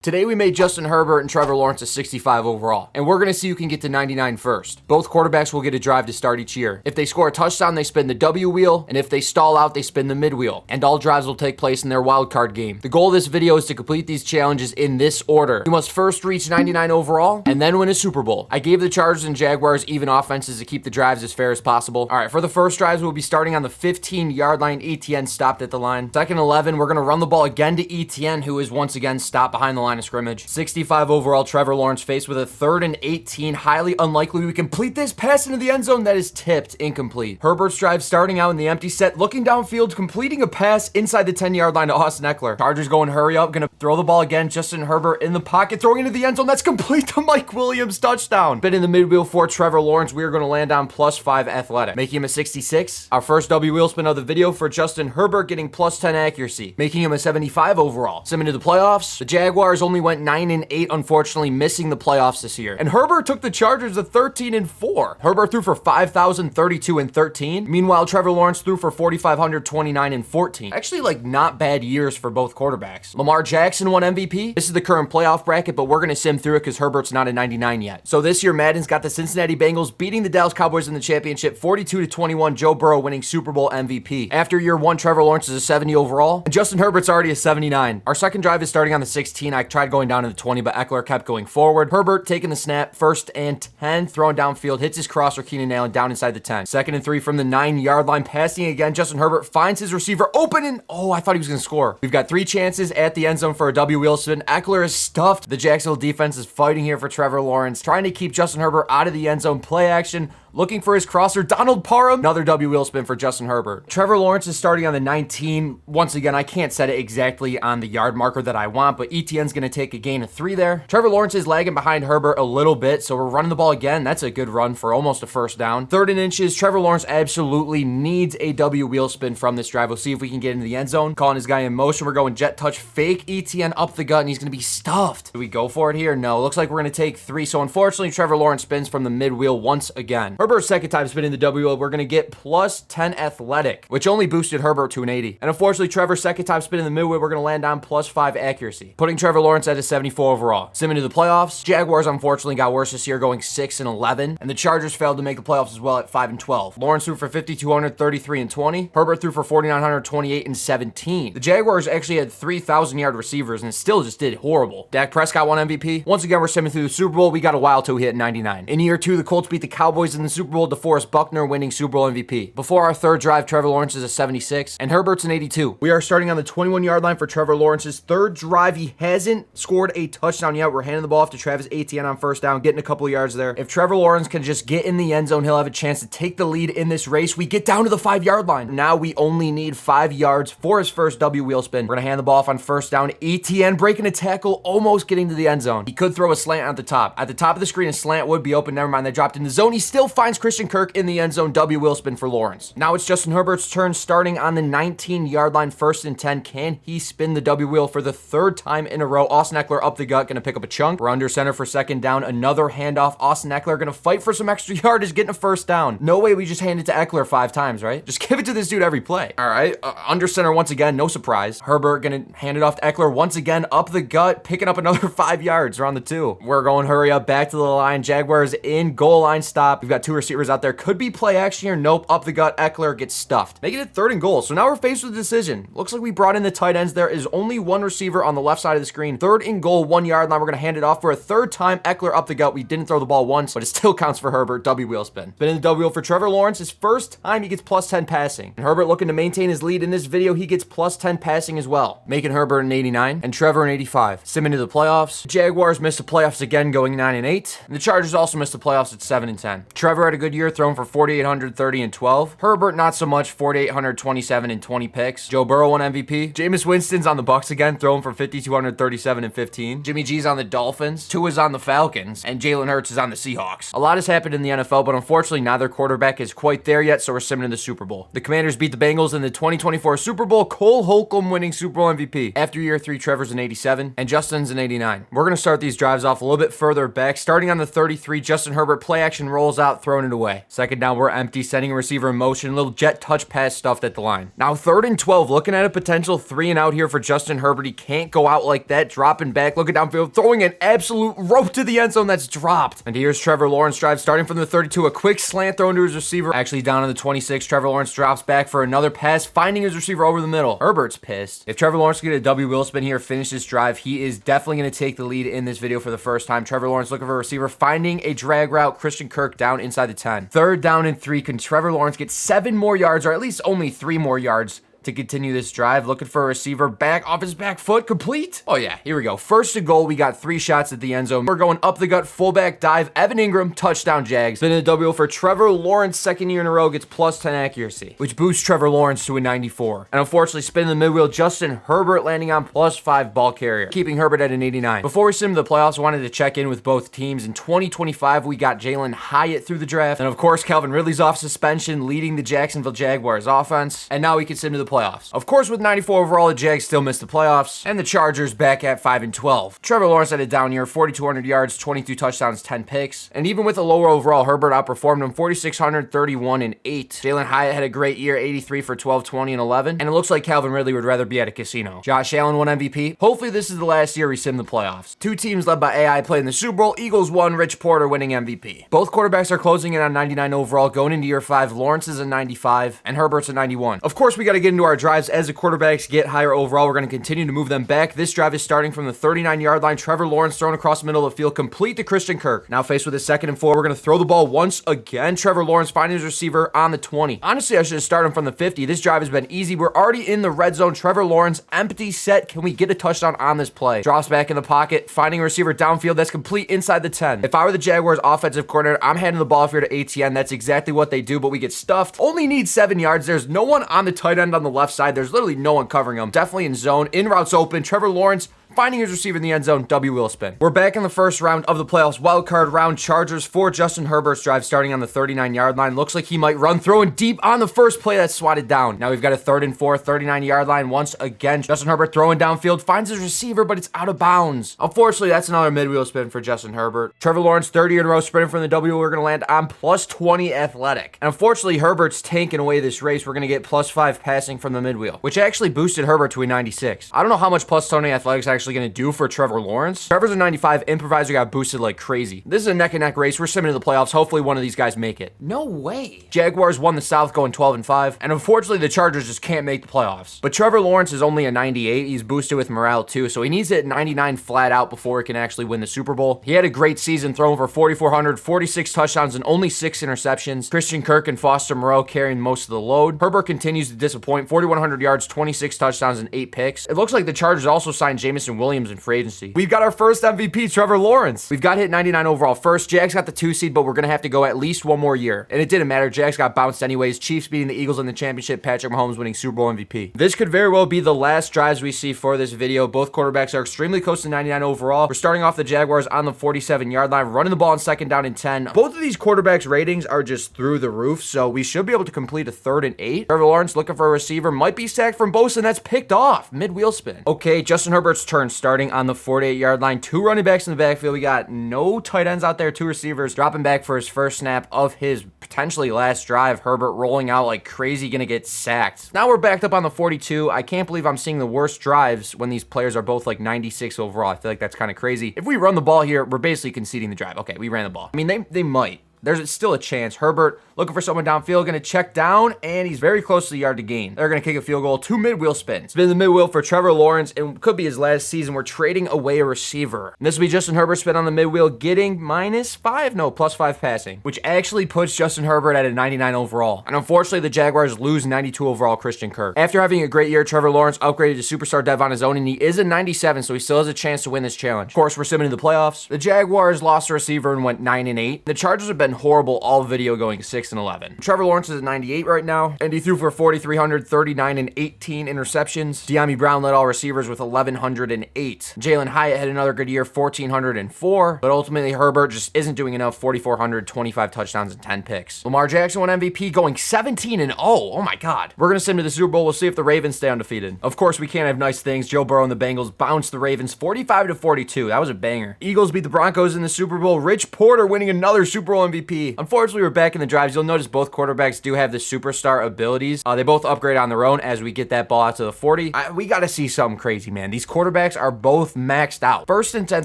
Today we made Justin Herbert and Trevor Lawrence a 65 overall, and we're going to see who can get to 99 first. Both quarterbacks will get a drive to start each year. If they score a touchdown, they spin the W wheel, and if they stall out, they spin the mid wheel. And all drives will take place in their wild card game. The goal of this video is to complete these challenges in this order. You must first reach 99 overall, and then win a Super Bowl. I gave the Chargers and Jaguars even offenses to keep the drives as fair as possible. All right, for the first drives, we'll be starting on the 15-yard line. ETN stopped at the line. Second 11, we're going to run the ball again to ETN, who is once again stopped behind the line of scrimmage. 65 overall, Trevor Lawrence faced with a 3rd and 18. Highly unlikely we complete this pass into the end zone that is tipped incomplete. Herbert's drive starting out in the empty set, looking downfield, completing a pass inside the 10-yard line to Austin Eckler. Chargers going hurry up, gonna throw the ball again. Justin Herbert in the pocket, throwing into the end zone. That's complete to Mike Williams, touchdown. Bit in the midwheel for Trevor Lawrence. We are gonna land on +5 athletic, making him a 66. Our first W wheel spin of the video for Justin Herbert, getting +10 accuracy, making him a 75 overall. Sim into the playoffs. The Jaguars only went 9-8, unfortunately missing the playoffs this year. And Herbert took the Chargers to 13-4. Herbert threw for 5,032 and 13. Meanwhile, Trevor Lawrence threw for 4,529 and 14. Actually, like, not bad years for both quarterbacks. Lamar Jackson won MVP. This is the current playoff bracket, but we're gonna sim through it because Herbert's not a 99 yet. So this year, Madden's got the Cincinnati Bengals beating the Dallas Cowboys in the championship, 42-21. Joe Burrow winning Super Bowl MVP. After year one, Trevor Lawrence is a 70 overall, and Justin Herbert's already a 79. Our second drive is starting on the 16. I tried going down to the 20, but Eckler kept going forward. Herbert taking the snap, 1st and 10, throwing downfield, hits his crosser, Keenan Allen, down inside the 10. 2nd and 3 from the 9-yard line, passing again. Justin Herbert finds his receiver open, and I thought he was gonna score. We've got 3 chances at the end zone for a W wheel spin. Eckler is stuffed. The Jacksonville defense is fighting here for Trevor Lawrence, trying to keep Justin Herbert out of the end zone. Play action, looking for his crosser, Donald Parham. Another W wheel spin for Justin Herbert. Trevor Lawrence is starting on the 19. Once again, I can't set it exactly on the yard marker that I want, but ETN's gonna take a gain of 3 there. Trevor Lawrence is lagging behind Herbert a little bit, so we're running the ball again. That's a good run for almost a first down. 3rd and inches. Trevor Lawrence absolutely needs a W wheel spin from this drive. We'll see if we can get into the end zone. Calling his guy in motion. We're going jet touch, fake ETN up the gut, and he's gonna be stuffed. Do we go for it here? No. Looks like we're gonna take 3. So unfortunately, Trevor Lawrence spins from the mid wheel once again. Herbert's second time spinning the W wheel. We're gonna get +10 athletic, which only boosted Herbert to an 80. And unfortunately, Trevor's second time spinning the mid wheel, we're gonna land on +5 accuracy, putting Trevor Lawrence at a 74 overall. Sim into the playoffs. Jaguars unfortunately got worse this year, going 6-11, and the Chargers failed to make the playoffs as well at 5-12. Lawrence threw for 5,233 and 20. Herbert threw for 4,928 and 17. The Jaguars actually had 3,000-yard receivers, and it still just did horrible. Dak Prescott won MVP. Once again, we're simming through the Super Bowl. We got a while till we hit 99. In year 2, the Colts beat the Cowboys in the Super Bowl. DeForest Buckner winning Super Bowl MVP. Before our third drive, Trevor Lawrence is a 76, and Herbert's an 82. We are starting on the 21-yard line for Trevor Lawrence's third drive. He hasn't scored a touchdown yet. We're handing the ball off to Travis Etienne on first down, getting a couple of yards there. If Trevor Lawrence can just get in the end zone, he'll have a chance to take the lead in this race. We get down to the 5-yard line. Now we only need 5 yards for his first W wheel spin. We're gonna hand the ball off on first down. Etienne breaking a tackle, almost getting to the end zone. He could throw a slant at the top. At the top of the screen, a slant would be open. Never mind, they dropped in the zone. He still finds Christian Kirk in the end zone. W wheel spin for Lawrence. Now it's Justin Herbert's turn, starting on the 19-yard line, 1st and 10. Can he spin the W wheel for the 3rd time in a row? Austin Eckler up the gut, gonna pick up a chunk. We're under center for 2nd down. Another handoff. Austin Eckler gonna fight for some extra yardage, getting a first down. No way we just hand it to Eckler 5 times, right? Just give it to this dude every play. All right, under center once again, no surprise. Herbert gonna hand it off to Eckler once again, up the gut, picking up another 5 yards around the 2. We're going hurry up, back to the line. Jaguars in, goal line stop. We've got 2 receivers out there. Could be play action here. Nope, up the gut. Eckler gets stuffed, making it 3rd and goal. So now we're faced with a decision. Looks like we brought in the tight ends. There is only 1 receiver on the left side of the screen. 3rd and goal, 1-yard line. We're gonna hand it off for a 3rd time. Eckler up the gut. We didn't throw the ball once, but it still counts for Herbert. W wheel spin. Been in the W wheel for Trevor Lawrence. His first time he gets +10 passing. And Herbert looking to maintain his lead in this video. He gets +10 passing as well, making Herbert an 89 and Trevor an 85. Sim into the playoffs. Jaguars missed the playoffs again, going 9-8. And the Chargers also missed the playoffs at 7-10. Trevor had a good year, throwing for 4,830 and 12. Herbert not so much, 4,827 and 20 picks. Joe Burrow won MVP. Jameis Winston's on the Bucs again, throwing for 5,237 and 15. Jimmy G's on the Dolphins. Tua's on the Falcons, and Jalen Hurts is on the Seahawks. A lot has happened in the NFL, but unfortunately neither quarterback is quite there yet, so we're simming in the Super Bowl. The Commanders beat the Bengals in the 2024 Super Bowl. Cole Holcomb winning Super Bowl MVP. After year 3, Trevor's an 87, and Justin's an 89. We're going to start these drives off a little bit further back. Starting on the 33, Justin Herbert play action rolls out, throws throwing it away. Second down, we're empty, sending a receiver in motion, little jet touch pass stuffed at the line. Now 3rd and 12, looking at a potential 3 and out here for Justin Herbert. He can't go out like that, dropping back, looking downfield, throwing an absolute rope to the end zone that's dropped. And here's Trevor Lawrence drive starting from the 32, a quick slant throw into his receiver. Actually down on the 26, Trevor Lawrence drops back for another pass, finding his receiver over the middle. Herbert's pissed. If Trevor Lawrence can get a W wheel spin here, finish this drive, he is definitely going to take the lead in this video for the first time. Trevor Lawrence looking for a receiver, finding a drag route. Christian Kirk down inside the 10. 3rd down and 3. Can Trevor Lawrence get 7 more yards, or at least only 3 more yards to continue this drive? Looking for a receiver, back off his back foot, complete. Oh yeah, here we go. 1st and goal. We got 3 shots at the end zone. We're going up the gut, fullback dive. Evan Ingram, touchdown Jags. Then a W for Trevor Lawrence, 2nd year in a row, gets +10 accuracy, which boosts Trevor Lawrence to a 94. And unfortunately, spinning the midwheel, Justin Herbert landing on +5 ball carrier, keeping Herbert at an 89. Before we sim to the playoffs, I wanted to check in with both teams. In 2025, we got Jalen Hyatt through the draft. And of course, Calvin Ridley's off suspension, leading the Jacksonville Jaguars offense. And now we can sim to the playoffs. Of course, with 94 overall, the Jags still missed the playoffs, and the Chargers back at 5 and 12. Trevor Lawrence had a down year, 4,200 yards, 22 touchdowns, 10 picks. And even with a lower overall, Herbert outperformed him, 4,600, 31 and 8. Jalen Hyatt had a great year, 83 for 12, 20 and 11. And it looks like Calvin Ridley would rather be at a casino. Josh Allen won MVP. Hopefully this is the last year we sim the playoffs. 2 teams led by AI playing the Super Bowl. Eagles won, Rich Porter winning MVP. Both quarterbacks are closing in on 99 overall, going into year 5. Lawrence is a 95, and Herbert's a 91. Of course, we got to get into our drives as the quarterbacks get higher overall. We're going to continue to move them back. This drive is starting from the 39-yard line. Trevor Lawrence thrown across the middle of the field, complete to Christian Kirk. Now faced with a 2nd and 4, we're going to throw the ball once again. Trevor Lawrence finding his receiver on the 20. Honestly, I should have started him from the 50. This drive has been easy. We're already in the red zone. Trevor Lawrence, empty set. Can we get a touchdown on this play? Drops back in the pocket, finding a receiver downfield. That's complete inside the 10. If I were the Jaguars offensive coordinator, I'm handing the ball off here to ATN. That's exactly what they do, but we get stuffed. Only need 7 yards. There's no one on the tight end on the left side. There's literally no one covering him. Definitely in zone. In routes open. Trevor Lawrence finding his receiver in the end zone, W wheel spin. We're back in the first round of the playoffs. Wild card round, Chargers for Justin Herbert's drive starting on the 39-yard line. Looks like he might run, throwing deep on the first play that's swatted down. Now we've got a 3rd and 4, 39-yard line once again. Justin Herbert throwing downfield, finds his receiver, but it's out of bounds. Unfortunately, that's another mid-wheel spin for Justin Herbert. Trevor Lawrence, 30 in a row, sprinting from the W. We're going to land on +20 athletic. And unfortunately, Herbert's tanking away this race. We're going to get +5 passing from the mid-wheel, which actually boosted Herbert to a 96. I don't know how much +20 athletics actually going to do for Trevor Lawrence. Trevor's a 95. Improviser got boosted like crazy. This is a neck and neck race. We're simming to the playoffs. Hopefully one of these guys make it. No way. Jaguars won the South going 12 and 5. And unfortunately the Chargers just can't make the playoffs. But Trevor Lawrence is only a 98. He's boosted with morale too. So he needs to hit 99 flat out before he can actually win the Super Bowl. He had a great season, throwing for 4,400, 46 touchdowns and only 6 interceptions. Christian Kirk and Foster Moreau carrying most of the load. Herbert continues to disappoint. 4,100 yards, 26 touchdowns and 8 picks. It looks like the Chargers also signed Jamison Williams in free agency. We've got our first MVP, Trevor Lawrence. We've got hit 99 overall first. Jags got the 2 seed, but we're going to have to go at least one more year. And it didn't matter. Jags got bounced anyways. Chiefs beating the Eagles in the championship. Patrick Mahomes winning Super Bowl MVP. This could very well be the last drives we see for this video. Both quarterbacks are extremely close to 99 overall. We're starting off the Jaguars on the 47-yard line, running the ball on 2nd down and 10. Both of these quarterbacks' ratings are just through the roof, so we should be able to complete a 3rd and 8. Trevor Lawrence looking for a receiver. Might be sacked from Bosa, and that's picked off. Mid-wheel spin. Okay, Justin Herbert's turn starting on the 48-yard line. 2 running backs in the backfield. We got no tight ends out there. 2 receivers. Dropping back for his first snap of his potentially last drive. Herbert rolling out like crazy, gonna get sacked. Now we're backed up on the 42. I can't believe I'm seeing the worst drives when these players are both like 96 overall. I feel like that's kind of crazy. If we run the ball here, we're basically conceding the drive. Okay, we ran the ball. I mean, they might. There's still a chance. Herbert looking for someone downfield, going to check down, and he's very close to the yard to gain. They're going to kick a field goal. 2 mid-wheel spins. Spin the mid-wheel for Trevor Lawrence, and could be his last season. We're trading away a receiver. And this will be Justin Herbert spin on the mid-wheel, getting -5? No, +5 passing, which actually puts Justin Herbert at a 99 overall. And unfortunately, the Jaguars lose 92 overall Christian Kirk. After having a great year, Trevor Lawrence upgraded to superstar dev on his own, and he is a 97, so he still has a chance to win this challenge. Of course, we're simming to the playoffs. The Jaguars lost a receiver and went 9 and 8. The Chargers have been horrible all video, going 6 and 11. Trevor Lawrence is at 98 right now, and he threw for 4,300, 39 and 18 interceptions. De'Ami Brown led all receivers with 1,108. Jalen Hyatt had another good year, 1,404, but ultimately Herbert just isn't doing enough. 4,400, 25 touchdowns and 10 picks. Lamar Jackson won MVP, going 17 and 0. Oh my God. We're gonna send him to the Super Bowl. We'll see if the Ravens stay undefeated. Of course, we can't have nice things. Joe Burrow and the Bengals bounced the Ravens 45 to 42. That was a banger. Eagles beat the Broncos in the Super Bowl. Rich Porter winning another Super Bowl MVP. MVP. Unfortunately, we're back in the drives. You'll notice both quarterbacks do have the superstar abilities. They both upgrade on their own as we get that ball out to the 40. We got to see something crazy, man. These quarterbacks are both maxed out. First and 10,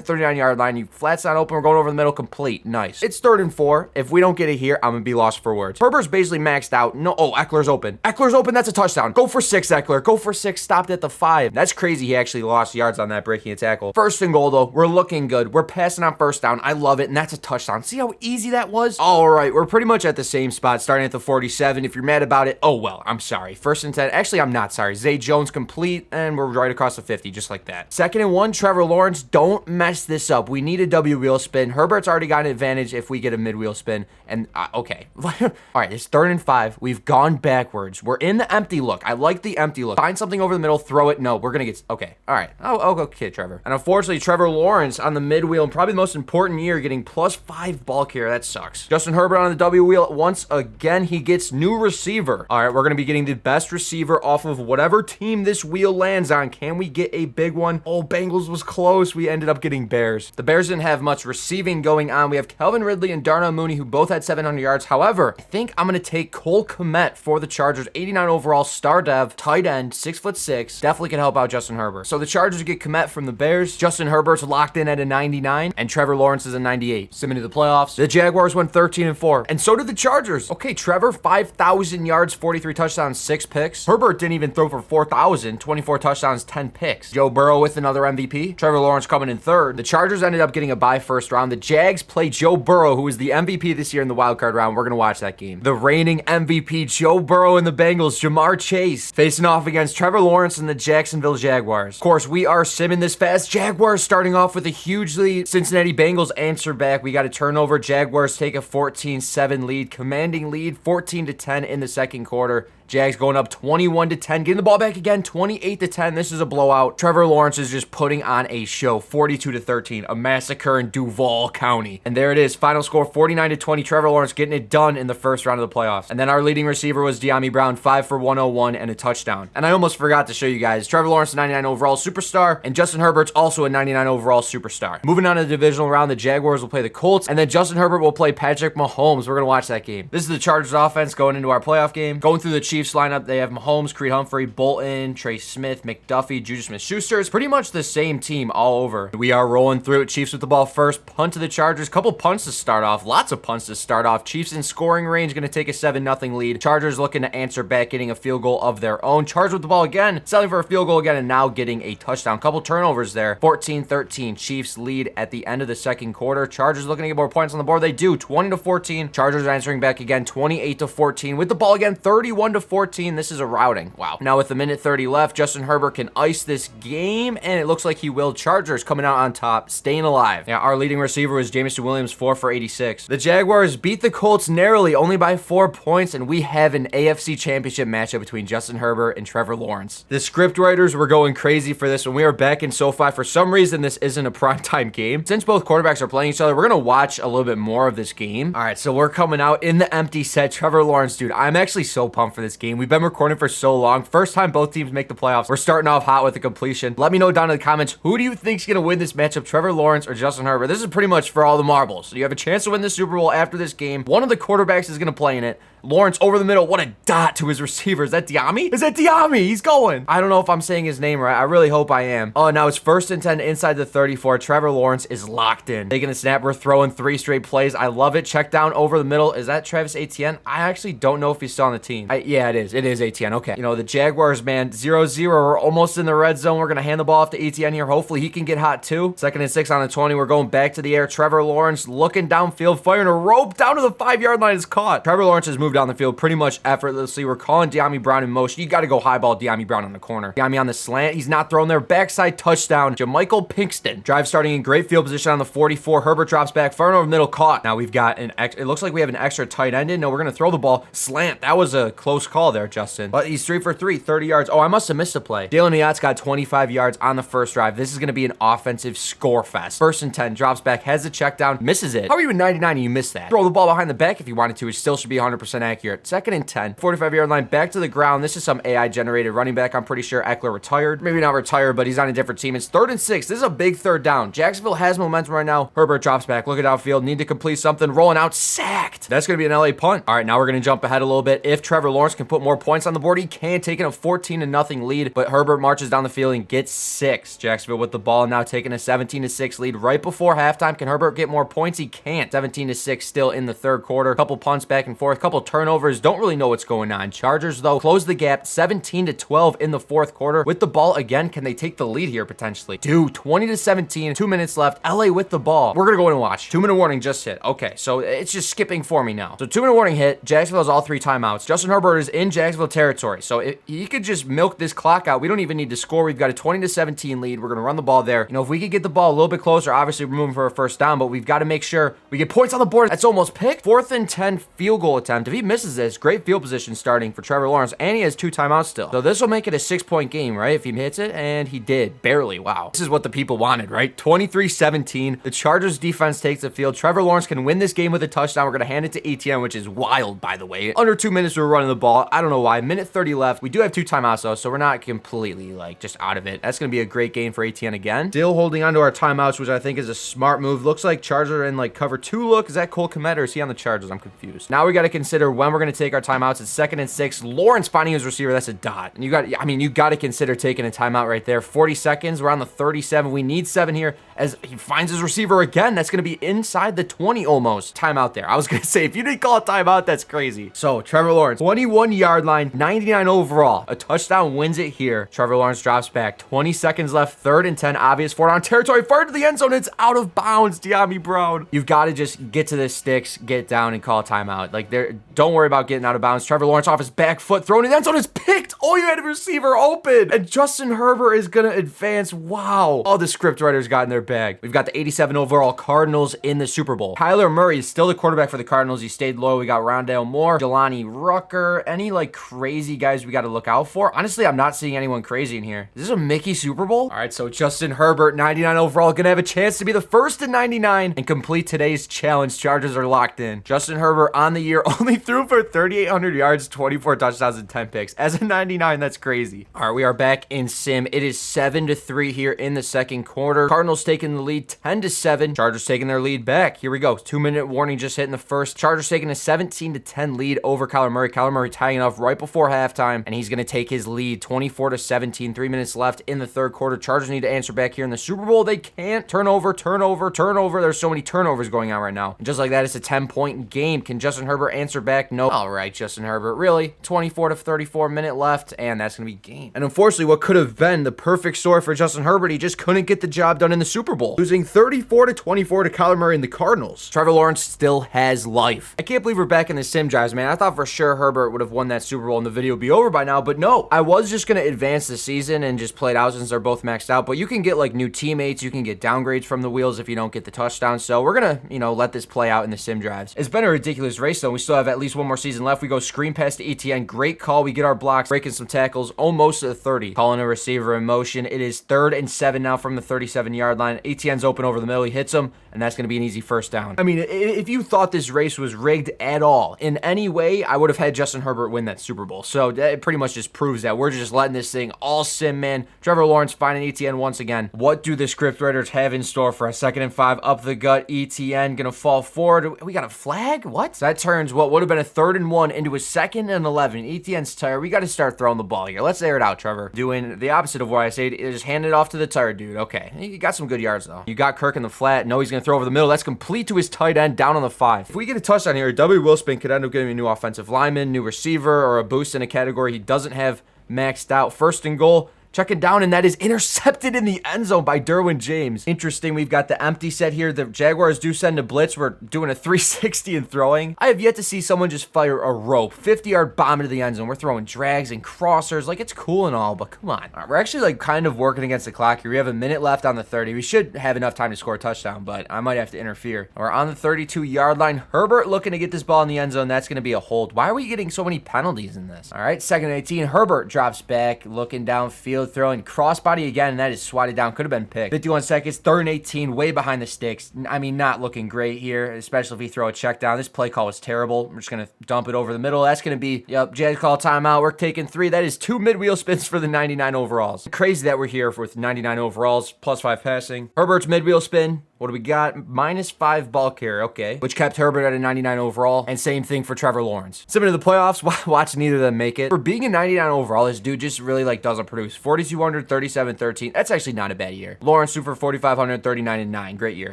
39-yard line. You flat's not open. We're going over the middle, complete. Nice. It's 3rd and 4. If we don't get it here, I'm going to be lost for words. Herbert's basically maxed out. No. Oh, Eckler's open. Eckler's open. That's a touchdown. Go for 6, Eckler. Go for 6. Stopped at the 5. That's crazy. He actually lost yards on that breaking a tackle. 1st and goal, though. We're looking good. We're passing on 1st down. I love it. And that's a touchdown. See how easy that was? All right. We're pretty much at the same spot, starting at the 47. If you're mad about it, oh, well, I'm sorry. 1st and 10. Actually, I'm not sorry. Zay Jones complete, and we're right across the 50, just like that. 2nd and 1, Trevor Lawrence. Don't mess this up. We need a W wheel spin. Herbert's already got an advantage if we get a mid wheel spin. And, okay. All right, it's 3rd and 5. We've gone backwards. We're in the empty look. I like the empty look. Find something over the middle, throw it. No, we're going to get, okay. All right. Oh, okay, Trevor. And unfortunately, Trevor Lawrence on the mid wheel, and probably the most important year, getting +5 ball carrier. That sucks. Justin Herbert on the W wheel. Once again, he gets new receiver. All right, we're going to be getting the best receiver off of whatever team this wheel lands on. Can we get a big one? Oh, Bengals was close. We ended up getting Bears. The Bears didn't have much receiving going on. We have Calvin Ridley and Darnell Mooney, who both had 700 yards. However, I think I'm going to take Cole Kmet for the Chargers. 89 overall, star dev, tight end, 6'6". Definitely can help out Justin Herbert. So the Chargers get Kmet from the Bears. Justin Herbert's locked in at a 99, and Trevor Lawrence is a 98. Submitting to the playoffs. The Jaguars went 13-4, and so did the Chargers. Okay, Trevor, 5,000 yards, 43 touchdowns, 6 picks. Herbert didn't even throw for 4,000, 24 touchdowns, 10 picks. Joe Burrow with another MVP. Trevor Lawrence coming in 3rd. The Chargers ended up getting a bye 1st round. The Jags play Joe Burrow, who is the MVP this year in the wild card round. We're going to watch that game. The reigning MVP, Joe Burrow and the Bengals, Jamar Chase, facing off against Trevor Lawrence and the Jacksonville Jaguars. Of course, we are simming this fast. Jaguars starting off with a huge lead. Cincinnati Bengals answer back. We got a turnover. Jaguars take a 14-7 lead, commanding lead, 14-10 in the 2nd quarter. Jags going up 21-10, getting the ball back again, 28-10. This is a blowout. Trevor Lawrence is just putting on a show, 42-13, a massacre in Duval County. And there it is, final score 49-20. Trevor Lawrence getting it done in the 1st round of the playoffs. And then our leading receiver was De'Ami Brown, 5 for 101 and a touchdown. And I almost forgot to show you guys, Trevor Lawrence, 99 overall superstar, and Justin Herbert's also a 99 overall superstar. Moving on to the divisional round, the Jaguars will play the Colts, and then Justin Herbert will play Patrick Mahomes. We're going to watch that game. This is the Chargers offense going into our playoff game. Going through the Chiefs lineup, they have Mahomes, Creed Humphrey, Bolton, Trey Smith, McDuffie, Juju Smith-Schuster. It's pretty much the same team all over. We are rolling through it. Chiefs with the ball first. Punt to the Chargers. Couple punts to start off. Lots of punts to start off. Chiefs in scoring range, going to take a 7-0 lead. Chargers looking to answer back, getting a field goal of their own. Chargers with the ball again, selling for a field goal again, and now getting a touchdown. Couple turnovers there. 14-13. Chiefs lead at the end of the 2nd quarter. Chargers looking to get more points on the board. They do. 20-14. Chargers answering back again. 28-14. With the ball again. 31-14. This is a routing. Wow. Now with a minute 30 left, Justin Herbert can ice this game, and it looks like he will. Chargers coming out on top, staying alive. Yeah, our leading receiver was Jameson Williams, 4 for 86. The Jaguars beat the Colts narrowly, only by 4 points, and we have an AFC Championship matchup between Justin Herbert and Trevor Lawrence. The script writers were going crazy for this when we are back in SoFi. For some reason, this isn't a primetime game. Since both quarterbacks are playing each other, we're going to watch a little bit more of this game. All right, so we're coming out in the empty set. Trevor Lawrence, dude, I'm actually so pumped for this game. We've been recording for so long. First time both teams make the playoffs. We're starting off hot with the completion. Let me know down in the comments, who do you think's going to win this matchup, Trevor Lawrence or Justin Herbert? This is pretty much for all the marbles. So you have a chance to win the Super Bowl after this game. One of the quarterbacks is going to play in it. Lawrence over the middle. What a dot to his receiver. Is that De'Ami? Is that De'Ami? He's going. I don't know if I'm saying his name right. I really hope I am. Oh, now it's 1st and 10 inside the 34. Trevor Lawrence is locked in. Taking the snap. We're throwing 3 straight plays. I love it. Check down over the middle. Is that Travis Etienne? I actually don't know if he's still on the team. Yeah, it is. It is Etienne. Okay. You know, the Jaguars, man, 0-0. We're almost in the red zone. We're going to hand the ball off to Etienne here. Hopefully he can get hot too. 2nd and 6 on the 20. We're going back to the air. Trevor Lawrence looking downfield, firing a rope down to the 5-yard line. Is caught. Trevor Lawrence has moved down the field pretty much effortlessly. We're calling De'Ami Brown in motion. You got to go high ball De'Ami Brown on the corner. De'Ami on the slant. He's not throwing there. Backside touchdown. Jamichael Pinkston. Drive starting in great field position on the 44. Herbert drops back. Far over middle, caught. Now we've got it looks like we have an extra tight end in. No, we're going to throw the ball. Slant. That was a close call there, Justin. But he's 3 for 3, 30 yards. Oh, I must have missed a play. Jalen Yacht's got 25 yards on the first drive. This is going to be an offensive score fest. 1st and 10. Drops back. Has the check down. Misses it. How are you in 99 and you missed that? Throw the ball behind the back if you wanted to. It still should be 100% 100% accurate. 2nd and 10, 45-yard line, back to the ground. This is some AI-generated running back. I'm pretty sure Eckler retired. Maybe not retired, but he's on a different team. It's 3rd and 6. This is a big 3rd down. Jacksonville has momentum right now. Herbert drops back. Look at outfield. Need to complete something. Rolling out. Sacked. That's going to be an LA punt. All right, now we're going to jump ahead a little bit. If Trevor Lawrence can put more points on the board, he can, taking a 14-0 lead, but Herbert marches down the field and gets 6. Jacksonville with the ball now taking a 17-6 lead right before halftime. Can Herbert get more points? He can't. 17-6 still in the 3rd quarter. Couple punts back and forth, couple turnovers. Don't really know what's going on. Chargers, though, close the gap 17-12 in the 4th quarter. With the ball again, can they take the lead here potentially? Dude, 20-17, 2 minutes left. LA with the ball. We're going to go in and watch. 2-minute warning just hit. Okay, so it's just skipping for me now. So 2-minute warning hit. Jacksonville has all 3 timeouts. Justin Herbert is in Jacksonville territory. So if he could just milk this clock out, we don't even need to score. We've got a 20-17 lead. We're going to run the ball there. You know, if we could get the ball a little bit closer, obviously we're moving for a 1st down, but we've got to make sure we get points on the board. That's almost picked. 4th and 10 field goal attempt. If he misses this, great field position starting for Trevor Lawrence, and he has 2 timeouts still. So this will make it a 6-point game, right? If he hits it, and he did. Barely. Wow. This is what the people wanted, right? 23-17. The Chargers defense takes the field. Trevor Lawrence can win this game with a touchdown. We're going to hand it to ETN, which is wild, by the way. Under 2 minutes, we're running the ball. I don't know why. Minute 30 left. We do have 2 timeouts, though, so we're not completely, like, just out of it. That's going to be a great game for ETN again. Still holding on to our timeouts, which I think is a smart move. Looks like Chargers are in, like, cover 2 look. Is that Cole Kmet, or is he on the Chargers? I'm confused. Now we got to consider when we're going to take our timeouts. It's 2nd and 6. Lawrence finding his receiver. That's a dot. And you got to consider taking a timeout right there. 40 seconds. We're on the 37. We need 7 here as he finds his receiver again. That's going to be inside the 20 almost. Timeout there. I was going to say, if you didn't call a timeout, that's crazy. So Trevor Lawrence, 21-yard line, 99 overall. A touchdown wins it here. Trevor Lawrence drops back. 20 seconds left. 3rd and 10. Obvious 4-down territory. Fired to the end zone. It's out of bounds. De'Ami Brown. You've got to just get to the sticks, get down, and call a timeout. Like, don't worry about getting out of bounds. Trevor Lawrence off his back foot, throwing it. The end zone is picked. Oh, you had a receiver open. And Justin Herbert is going to advance. Wow. All the script writers got in their bag. We've got the 87 overall Cardinals in the Super Bowl. Kyler Murray is still the quarterback for the Cardinals. He stayed loyal. We got Rondale Moore, Jelani Rucker. Any, like, crazy guys we got to look out for? Honestly, I'm not seeing anyone crazy in here. Is this a Mickey Super Bowl? All right, so Justin Herbert, 99 overall, going to have a chance to be the first to 99 and complete today's challenge. Chargers are locked in. Justin Herbert on the year only threw for 3,800 yards, 24 touchdowns, and 10 picks. As a 99, that's crazy. All right, we are back in sim. It is 7-3 here in the 2nd quarter. Cardinals taking the lead 10-7. Chargers taking their lead back. Here we go. 2-minute warning just hit in the 1st. Chargers taking a 17-10 lead over Kyler Murray. Kyler Murray tying it up right before halftime, and he's going to take his lead 24-17. 3 minutes left in the 3rd quarter. Chargers need to answer back here in the Super Bowl. They can't. Turnover. There's so many turnovers going on right now. And just like that, it's a 10-point game. Can Justin Herbert answer back? No. All right, Justin Herbert. Really? 24-34 minute left, and that's going to be game. And unfortunately, what could have been the perfect story for Justin Herbert, he just couldn't get the job done in the Super Bowl, losing 34-24 to Kyler Murray and the Cardinals. Trevor Lawrence still has life. I can't believe we're back in the sim drives, man. I thought for sure Herbert would have won that Super Bowl and the video would be over by now, but no. I was just going to advance the season and just play it out since they're both maxed out, but you can get like new teammates, you can get downgrades from the wheels if you don't get the touchdown, so we're going to, let this play out in the sim drives. It's been a ridiculous race, though. We still have at least one more season left. We go screen pass to ETN. Great call. We get our blocks, breaking some tackles, almost to the 30. Calling a receiver in motion. It is 3rd and 7 now from the 37-yard line. ETN's open over the middle. He hits him, and that's going to be an easy 1st down. I mean, if you thought this race was rigged at all, in any way, I would have had Justin Herbert win that Super Bowl. So that pretty much just proves that we're just letting this thing all sim, man. Trevor Lawrence finding ETN once again. What do the script writers have in store for us? 2nd and 5 up the gut. ETN going to fall forward. We got a flag? What? So that turns what would have been a 3rd and 1 into a 2nd and 11. ETN's tired. We got to start throwing the ball here. Let's air it out, Trevor. Doing the opposite of what I said. Just hand it off to the tired dude. Okay. You got some good yards, though. You got Kirk in the flat. No, he's going to throw over the middle. That's complete to his tight end down on the 5. If we get a touchdown here, W. Willspin could end up getting a new offensive lineman, new receiver, or a boost in a category he doesn't have maxed out. 1st and goal. Checking down, and that is intercepted in the end zone by Derwin James. Interesting, we've got the empty set here. The Jaguars do send a blitz. We're doing a 360 and throwing. I have yet to see someone just fire a rope. 50-yard bomb into the end zone. We're throwing drags and crossers. Like, it's cool and all, but come on. All right, we're actually, like, kind of working against the clock here. We have a minute left on the 30. We should have enough time to score a touchdown, but I might have to interfere. We're on the 32-yard line. Herbert looking to get this ball in the end zone. That's going to be a hold. Why are we getting so many penalties in this? All right, 2nd and 18. Herbert drops back, looking downfield. field throw and crossbody again, and that is swatted down. Could have been picked. 51 seconds, 3rd and 18, way behind the sticks. I mean, not looking great here, especially if you throw a check down. This play call was terrible. We're just going to dump it over the middle. That's going to be, yep, Jags call timeout. We're taking 3. That is 2 mid-wheel spins for the 99 overalls. Crazy that we're here with 99 overalls, +5 passing. Herbert's mid-wheel spin. What do we got? -5 ball carrier, okay. Which kept Herbert at a 99 overall. And same thing for Trevor Lawrence. Similar to the playoffs, watch neither of them make it. For being a 99 overall, this dude just really doesn't produce. 4,200, 37, 13. That's actually not a bad year. Lawrence threw for 4,500, 39, and 9. Great year.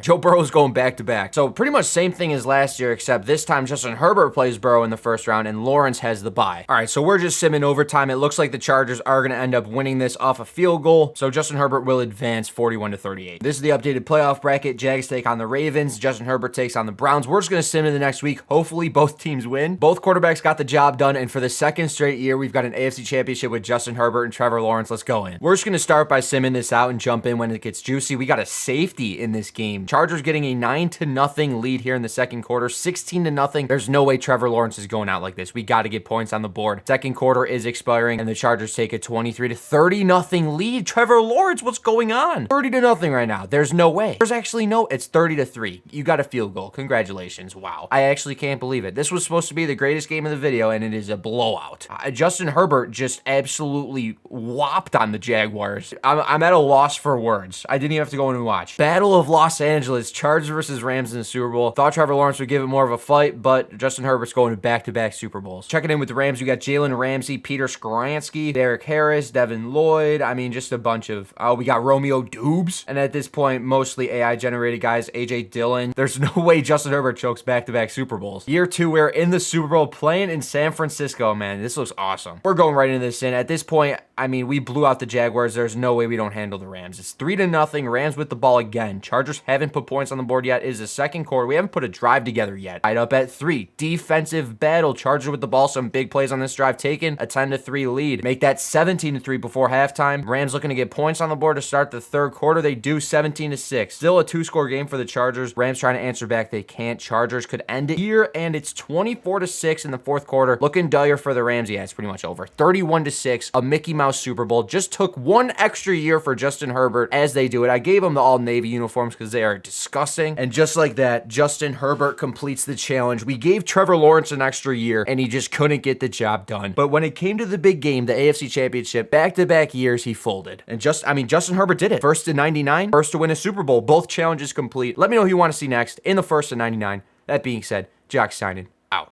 Joe Burrow's going back to back. So pretty much same thing as last year, except this time Justin Herbert plays Burrow in the first round and Lawrence has the bye. All right, so we're just simming overtime. It looks like the Chargers are going to end up winning this off a field goal. So Justin Herbert will advance 41-38. This is the updated playoff bracket. Jags take on the Ravens. Justin Herbert takes on the Browns. We're just going to sim in the next week. Hopefully both teams win. Both quarterbacks got the job done, and for the second straight year, we've got an AFC championship with Justin Herbert and Trevor Lawrence. Let's go in. We're just going to start by simming this out and jump in when it gets juicy. We got a safety in this game. Chargers getting a 9-0 lead here in the second quarter, 16-0. There's no way Trevor Lawrence is going out like this. We got to get points on the board. Second quarter is expiring, and the Chargers take a 23-30 lead. Trevor Lawrence, what's going on? 30-0 right now. There's no way. There's actually no, it's 30-3. You got a field goal. Congratulations. Wow. I actually can't believe it. This was supposed to be the greatest game of the video, and it is a blowout. Justin Herbert just absolutely whopped on the Jaguars. I'm at a loss for words. I didn't even have to go in and watch. Battle of Los Angeles, Chargers versus Rams in the Super Bowl. Thought Trevor Lawrence would give it more of a fight, but Justin Herbert's going to back-to-back Super Bowls. Checking in with the Rams, we got Jalen Ramsey, Peter Skoransky, Derek Harris, Devin Lloyd. I mean, just a bunch of, we got Romeo Dubes. And at this point, mostly AI-generated guys, A.J. Dillon. There's no way Justin Herbert chokes back-to-back Super Bowls. Year 2, we're in the Super Bowl playing in San Francisco, man. This looks awesome. We're going right into this in. At this point, I mean, we blew out the Jaguars. There's no way we don't handle the Rams. It's 3-0. Rams with the ball again. Chargers haven't put points on the board yet. It is the second quarter. We haven't put a drive together yet. Tied up at 3. Defensive battle. Chargers with the ball. Some big plays on this drive taken. A 10-3 lead. Make that 17-3 before halftime. Rams looking to get points on the board to start the third quarter. They do 17-6. Still a 2-score game for the Chargers. Rams trying to answer back. They can't. Chargers could end it here, and it's 24-6 in the fourth quarter. Looking dire for the Rams. Yeah, it's pretty much over. 31-6. A Mickey Mouse Super Bowl. Just took one extra year for Justin Herbert as they do it. I gave him the all-navy uniforms because they are disgusting. And just like that, Justin Herbert completes the challenge. We gave Trevor Lawrence an extra year, and he just couldn't get the job done. But when it came to the big game, the AFC Championship, back-to-back years, he folded. And Justin Herbert did it. First to 99, first to win a Super Bowl. Both challenges complete. Let me know who you want to see next in the first to 99. That being said, Jock signing.